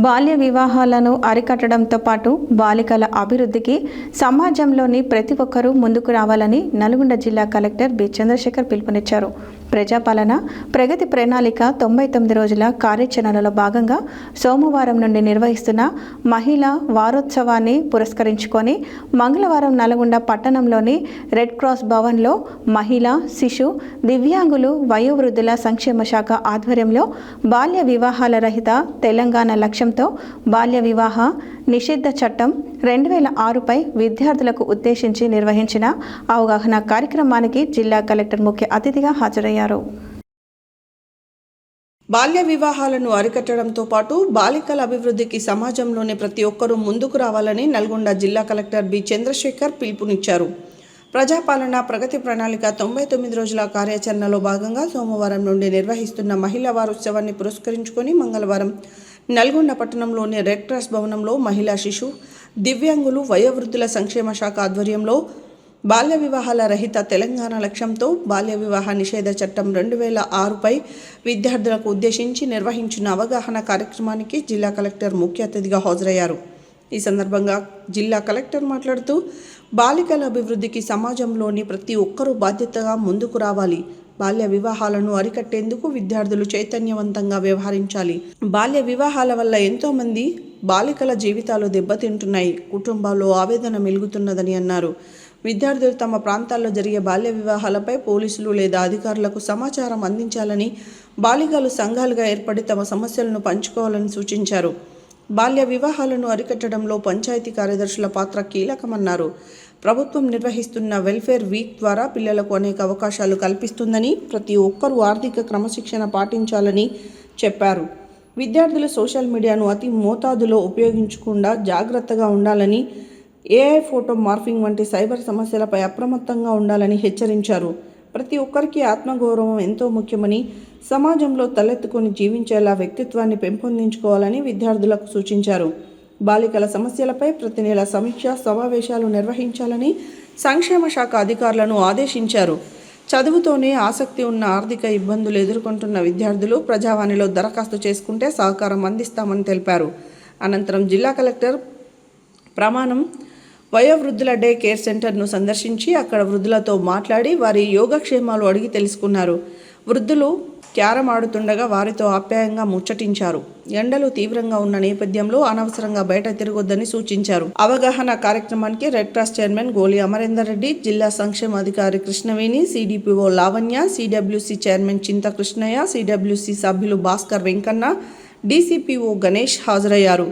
బాల్య వివాహాలను అరికట్టడంతో పాటు బాలికల అభివృద్ధికి సమాజంలోని ప్రతి ఒక్కరూ ముందుకు రావాలని నల్గొండ జిల్లా కలెక్టర్ బి చంద్రశేఖర్ పిలుపునిచ్చారు. ప్రజాపాలన ప్రగతి ప్రణాళిక 99 రోజుల కార్యాచరణలో భాగంగా సోమవారం నుండి నిర్వహిస్తున్న మహిళా వారోత్సవాన్ని పురస్కరించుకొని మంగళవారం నల్గొండ పట్టణంలోని రెడ్ క్రాస్ భవన్లో మహిళా, శిశు, దివ్యాంగులు, వయోవృద్ధుల సంక్షేమ శాఖ ఆధ్వర్యంలో బాల్య వివాహాల రహిత తెలంగాణ లక్ష్యంతో బాల్య వివాహ నిషిద్ధ చట్టం 2006పై విద్యార్థులకు ఉద్దేశించి నిర్వహించిన అవగాహన కార్యక్రమానికి జిల్లా కలెక్టర్ ముఖ్య అతిథిగా హాజరయ్యారు. బాల్య వివాహాలను అరికట్టడంతో పాటు బాలికల అభివృద్ధికి సమాజంలోని ప్రతి ఒక్కరూ ముందుకు రావాలని నల్గొండ జిల్లా కలెక్టర్ బి చంద్రశేఖర్ పిలుపునిచ్చారు. ప్రజాపాలన ప్రగతి ప్రణాళిక 99 రోజుల కార్యాచరణలో భాగంగా సోమవారం నుండి నిర్వహిస్తున్న మహిళా వారోత్సవాన్ని పురస్కరించుకొని మంగళవారం నల్గొండ పట్టణంలోని రెడ్ క్రాస్ భవనంలో మహిళా, శిశు, దివ్యాంగులు, వయోవృద్ధుల సంక్షేమ శాఖ ఆధ్వర్యంలో బాల్య వివాహాల రహిత తెలంగాణ లక్ష్యంతో బాల్య వివాహ నిషేధ చట్టం 2006పై విద్యార్థులకు ఉద్దేశించి నిర్వహించిన అవగాహన కార్యక్రమానికి జిల్లా కలెక్టర్ ముఖ్య అతిథిగా హాజరయ్యారు. ఈ సందర్భంగా జిల్లా కలెక్టర్ మాట్లాడుతూ బాలికల అభివృద్ధికి సమాజంలోని ప్రతి ఒక్కరూ బాధ్యతగా ముందుకు రావాలి. బాల్య వివాహాలను అరికట్టేందుకు విద్యార్థులు చైతన్యవంతంగా వ్యవహరించాలి. బాల్య వివాహాల వల్ల ఎంతోమంది బాలికల జీవితాలు దెబ్బతింటున్నాయి, కుటుంబాల్లో ఆవేదన మెలుగుతున్నదని అన్నారు. విద్యార్థులు తమ ప్రాంతాల్లో జరిగే బాల్య వివాహాలపై పోలీసులు లేదా అధికారులకు సమాచారం అందించాలని, బాలికలు సంఘాలుగా ఏర్పడి తమ సమస్యలను పంచుకోవాలని సూచించారు. బాల్య వివాహాలను అరికట్టడంలో పంచాయతీ కార్యదర్శుల పాత్ర కీలకమన్నారు. ప్రభుత్వం నిర్వహిస్తున్న వెల్ఫేర్ వీక్ ద్వారా పిల్లలకు అనేక అవకాశాలు కల్పిస్తుందని, ప్రతి ఒక్కరూ ఆర్థిక క్రమశిక్షణ పాటించాలని చెప్పారు. విద్యార్థులు సోషల్ మీడియాను అతి మోతాదులో ఉపయోగించకుండా జాగ్రత్తగా ఉండాలని, ఏఐ ఫోటో మార్ఫింగ్ వంటి సైబర్ సమస్యలపై అప్రమత్తంగా ఉండాలని హెచ్చరించారు. ప్రతి ఒక్కరికి ఆత్మగౌరవం ఎంతో ముఖ్యమని, సమాజంలో తలెత్తుకొని జీవించేలా వ్యక్తిత్వాన్ని పెంపొందించుకోవాలని విద్యార్థులకు సూచించారు. బాలికల సమస్యలపై ప్రతి నెల సమీక్ష సమావేశాలు నిర్వహించాలని సంక్షేమ శాఖ అధికారులను ఆదేశించారు. చదువుతోనే ఆసక్తి ఉన్న ఆర్థిక ఇబ్బందులు ఎదుర్కొంటున్న విద్యార్థులు ప్రజావాణిలో దరఖాస్తు చేసుకుంటే సహకారం అందిస్తామని తెలిపారు. అనంతరం జిల్లా కలెక్టర్ ప్రమాణం వయోవృద్ధుల డే కేర్ సెంటర్ను సందర్శించి అక్కడ వృద్ధులతో మాట్లాడి వారి యోగక్షేమాలు అడిగి తెలుసుకున్నారు. వృద్ధులు క్యారం ఆడుతుండగా వారితో ఆప్యాయంగా ముచ్చటించారు. ఎండలు తీవ్రంగా ఉన్న నేపథ్యంలో అనవసరంగా బయట తిరగొద్దని సూచించారు. అవగాహన కార్యక్రమానికి రెడ్ క్రాస్ చైర్మన్ గోలి అమరేందర్ రెడ్డి, జిల్లా సంక్షేమ అధికారి Krishnaveni, CDPO Lavanya, CWC chairman చింత కృష్ణయ్య, సిడబ్ల్యూసి సభ్యులు భాస్కర్ వెంకన్న, డిసిపిఓ గణేష్ హాజరయ్యారు.